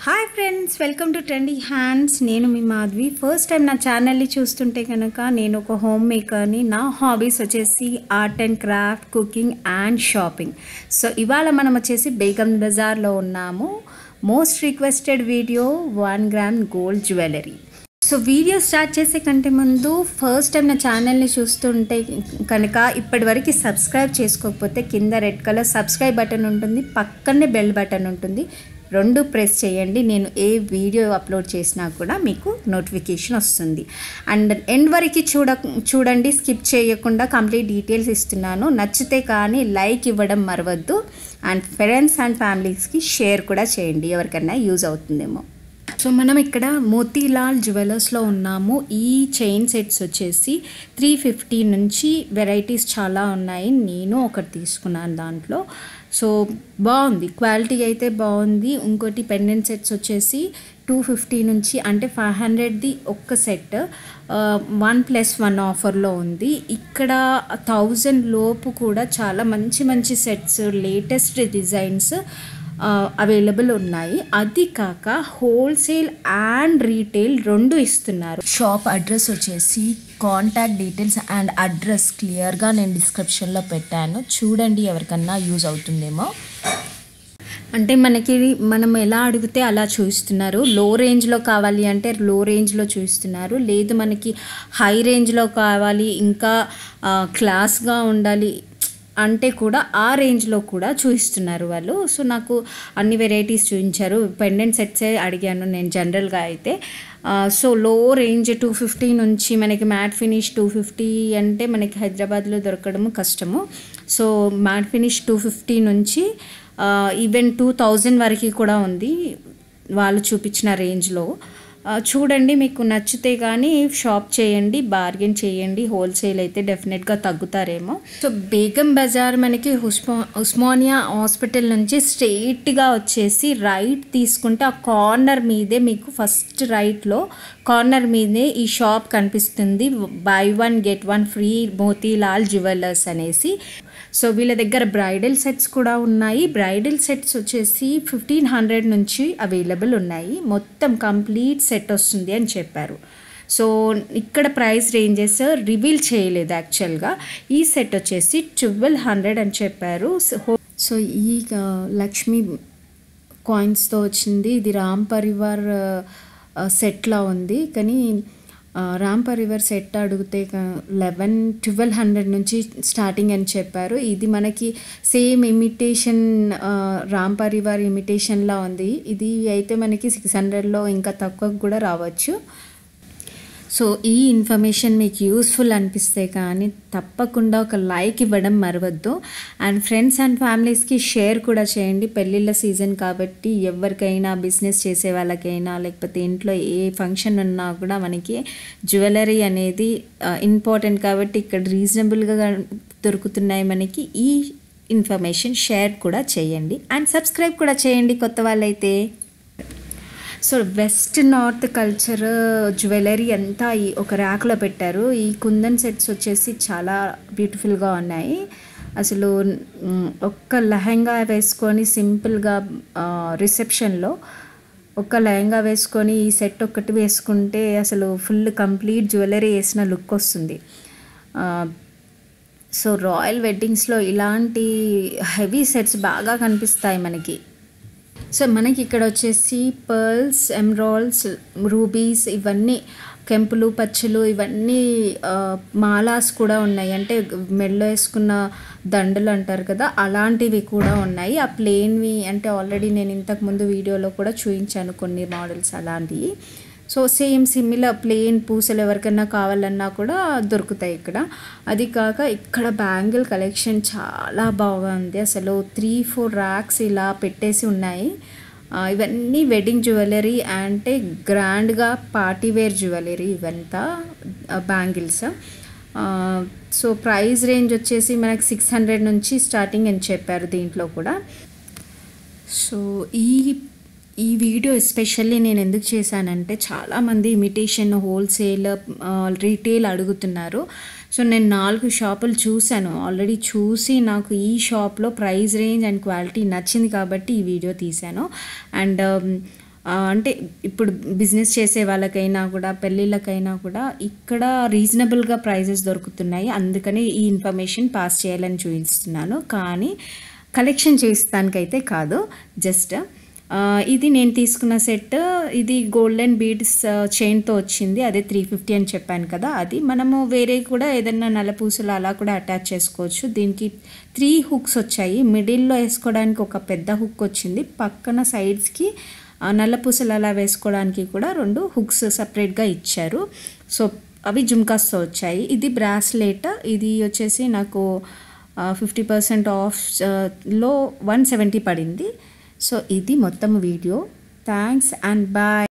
Hi friends, welcome to trendy hands. నేను మీ Madhavi. First time నా ఛానల్ని చూస్తుంటే కనుక నేను ఒక హోమ్ మేకర్ని. నా హాబీస్ వచ్చేసి art and craft, cooking and shopping. So ఇవాళ మనం వచ్చేసి బేగం బజార్లో ఉన్నాము. Most requested video 1 gram gold jewellery. So video start చేసే కంటే ముందు ఫస్ట్ టైం నా ఛానల్ని చూస్తుంటే కనుక ఇప్పటివరకు సబ్స్క్రైబ్ చేసుకోకపోతే కింద రెడ్ కలర్ సబ్స్క్రైబ్ బటన్ ఉంటుంది, పక్కనే బెల్ బటన్ ఉంటుంది. రెండు ప్రెస్ చేయండి. నేను ఏ వీడియో అప్లోడ్ చేసినా కూడా మీకు నోటిఫికేషన్ వస్తుంది. అండ్ ఎండ్ వరకు చూడండి, స్కిప్ చేయకుండా కంప్లీట్ డీటెయిల్స్ ఇస్తున్నాను. నచ్చితే కానీ లైక్ ఇవ్వడం మరవద్దు. అండ్ ఫ్రెండ్స్ అండ్ ఫ్యామిలీస్కి షేర్ కూడా చేయండి, ఎవరికైనా యూజ్ అవుతుందేమో. సో మనం ఇక్కడ మోతీలాల్ జ్యువెలర్స్లో ఉన్నాము. ఈ చైన్ సెట్స్ వచ్చేసి 350 నుంచి వెరైటీస్ చాలా ఉన్నాయి. నేను ఒకటి తీసుకున్నాను దాంట్లో. సో బాగుంది, క్వాలిటీ అయితే బాగుంది. ఇంకోటి పెండెంట్ సెట్స్ వచ్చేసి 250 నుంచి, అంటే 500ది ఒక్క సెట్ 1+1 ఆఫర్లో ఉంది. ఇక్కడ 1000 లోపు కూడా చాలా మంచి మంచి సెట్స్, లేటెస్ట్ డిజైన్స్ అవైలబుల్ ఉన్నాయి. అది కాక హోల్సేల్ అండ్ రీటైల్ రెండు ఇస్తున్నారు. షాప్ అడ్రస్ వచ్చేసి, కాంటాక్ట్ డీటెయిల్స్ అండ్ అడ్రస్ క్లియర్గా నేను డిస్క్రిప్షన్లో పెట్టాను, చూడండి, ఎవరికన్నా యూజ్ అవుతుందేమో. అంటే మనం ఎలా అడిగితే అలా చూపిస్తున్నారు. లో రేంజ్లో కావాలి అంటే లో రేంజ్లో చూపిస్తున్నారు. లేదు మనకి హై రేంజ్లో కావాలి, ఇంకా క్లాస్గా ఉండాలి అంటే కూడా ఆ రేంజ్లో కూడా చూపిస్తున్నారు వాళ్ళు. సో నాకు అన్ని వెరైటీస్ చూపించారు. పెండెంట్ సెట్సే అడిగాను నేను జనరల్గా అయితే. సో లో రేంజ్ 250 నుంచి మనకి మ్యాట్ ఫినిష్ 250 అంటే మనకి హైదరాబాద్లో దొరకడము కష్టము. సో మ్యాట్ ఫినిష్ 250 నుంచి ఈవెన్ 2000 వరకు కూడా ఉంది వాళ్ళు చూపించిన రేంజ్లో. చూడండి, మీకు నచ్చితే కానీ షాప్ చేయండి, బార్గెన్ చేయండి. హోల్సేల్ అయితే డెఫినెట్గా తగ్గుతారేమో. సో బేగం బజార్ మనకి ఉస్మానియా హాస్పిటల్ నుంచి స్ట్రెయిట్గా వచ్చేసి రైట్ తీసుకుంటే ఆ కార్నర్ మీదే మీకు ఫస్ట్ రైట్లో కార్నర్ మీదే ఈ షాప్ కనిపిస్తుంది. By 1 get 1 free Motilal jewellers అనేసి. సో వీళ్ళ దగ్గర బ్రైడల్ సెట్స్ కూడా ఉన్నాయి. బ్రైడల్ సెట్స్ వచ్చేసి 1500 నుంచి అవైలబుల్ ఉన్నాయి. మొత్తం కంప్లీట్ సెట్ వస్తుంది అని చెప్పారు. సో ఇక్కడ ప్రైస్ రేంజెస్ రివీల్ చేయలేదు యాక్చువల్గా. ఈ సెట్ వచ్చేసి 1200 అని చెప్పారు. సో ఈ లక్ష్మీ కాయిన్స్తో వచ్చింది. ఇది రామ్ పరివార్ సెట్లా ఉంది, కానీ రామ్ పరివార్ సెట్ అడిగితే 1200 నుంచి స్టార్టింగ్ అని చెప్పారు. ఇది మనకి సేమ్ ఇమిటేషన్, రామ్ పరివార్ ఇమిటేషన్లా ఉంది. ఇది అయితే మనకి 600లో ఇంకా తక్కువ కూడా రావచ్చు. సో ఈ ఇన్ఫర్మేషన్ మీకు యూస్ఫుల్ అనిపిస్తే కానీ తప్పకుండా ఒక లైక్ ఇవ్వడం మరవద్దు. అండ్ ఫ్రెండ్స్ అండ్ ఫ్యామిలీస్కి షేర్ కూడా చేయండి. పెళ్ళిళ్ళ సీజన్ కాబట్టి ఎవరికైనా, బిజినెస్ చేసే వాళ్ళకైనా, లేకపోతే ఇంట్లో ఏ ఫంక్షన్ ఉన్నా కూడా మనకి జ్యువెలరీ అనేది ఇంపార్టెంట్ కాబట్టి ఇక్కడ రీజనబుల్గా దొరుకుతున్నాయి మనకి. ఈ ఇన్ఫర్మేషన్ షేర్ కూడా చేయండి అండ్ సబ్స్క్రైబ్ కూడా చేయండి కొత్త వాళ్ళైతే. So west north culture jewellery అంతా ఈ ఒక ర్యాక్లో పెట్టారు. ఈ కుందన్ సెట్స్ వచ్చేసి చాలా బ్యూటిఫుల్గా ఉన్నాయి. అసలు ఒక్క లెహంగా వేసుకొని సింపుల్గా రిసెప్షన్లో ఒక లెహంగా వేసుకొని ఈ సెట్ ఒక్కటి వేసుకుంటే అసలు ఫుల్ కంప్లీట్ జ్యువెలరీ వేసిన లుక్ వస్తుంది. సో రాయల్ వెడ్డింగ్స్లో ఇలాంటి హెవీ సెట్స్ బాగా కనిపిస్తాయి మనకి. సో మనకి ఇక్కడ వచ్చేసి పర్ల్స్, ఎమరాల్డ్స్, రూబీస్, ఇవన్నీ కెంపులు, పచ్చులు, ఇవన్నీ మాలాస్ కూడా ఉన్నాయి. అంటే మెడలో వేసుకున్న దండలు అంటారు కదా, అలాంటివి కూడా ఉన్నాయి. ఆ ప్లెయిన్వి అంటే ఆల్రెడీ నేను ఇంతకుముందు వీడియోలో కూడా చూపించాను కొన్ని మోడల్స్ అలాంటివి. సో సేమ్ సిమిలర్ ప్లెయిన్ పూసలు ఎవరికైనా కావాలన్నా కూడా దొరుకుతాయి ఇక్కడ. అది కాక ఇక్కడ బ్యాంగిల్ కలెక్షన్ చాలా బాగుంది. అసలు 3-4 ర్యాక్స్ ఇలా పెట్టేసి ఉన్నాయి. ఇవన్నీ వెడ్డింగ్ జ్యువెలరీ, అంటే గ్రాండ్గా పార్టీవేర్ జ్యువెలరీ ఇవంతా బ్యాంగిల్స్. సో ప్రైస్ రేంజ్ వచ్చేసి మనకి 600 నుంచి స్టార్టింగ్ అని చెప్పారు దీంట్లో కూడా. సో ఈ వీడియో ఎస్పెషల్లీ నేను ఎందుకు చేశానంటే చాలామంది ఇమిటేషన్, హోల్సేల్, రీటైల్ అడుగుతున్నారు. సో నేను 4 షాపులు చూశాను ఆల్రెడీ. చూసి నాకు ఈ షాప్లో ప్రైస్ రేంజ్ అండ్ క్వాలిటీ నచ్చింది కాబట్టి ఈ వీడియో తీశాను. అండ్ అంటే ఇప్పుడు బిజినెస్ చేసే వాళ్ళకైనా కూడా పెళ్ళిళ్ళకైనా కూడా ఇక్కడ రీజనబుల్గా ప్రైజెస్ దొరుకుతున్నాయి. అందుకని ఈ ఇన్ఫర్మేషన్ పాస్ చేయాలని చూపిస్తున్నాను, కానీ కలెక్షన్ చేస్తానికైతే కాదు. జస్ట్ ఇది నేను తీసుకున్న సెట్, ఇది గోల్డెన్ బీడ్స్ చైన్తో వచ్చింది. అదే 350 అని చెప్పాను కదా, అది మనము వేరే కూడా ఏదైనా నల్లపూసలు అలా కూడా అటాచ్ చేసుకోవచ్చు. దీనికి 3 హుక్స్ వచ్చాయి. మిడిల్లో వేసుకోవడానికి ఒక పెద్ద హుక్ వచ్చింది, పక్కన సైడ్స్కి నల్లపూసలు అలా వేసుకోవడానికి కూడా 2 హుక్స్ సపరేట్గా ఇచ్చారు. సో అవి జుమ్కాస్తో వచ్చాయి. ఇది బ్రాస్లెట్, ఇది వచ్చేసి నాకు 50% ఆఫ్లో 170 పడింది. సో ఇది మొత్తం వీడియో. Thanks and bye.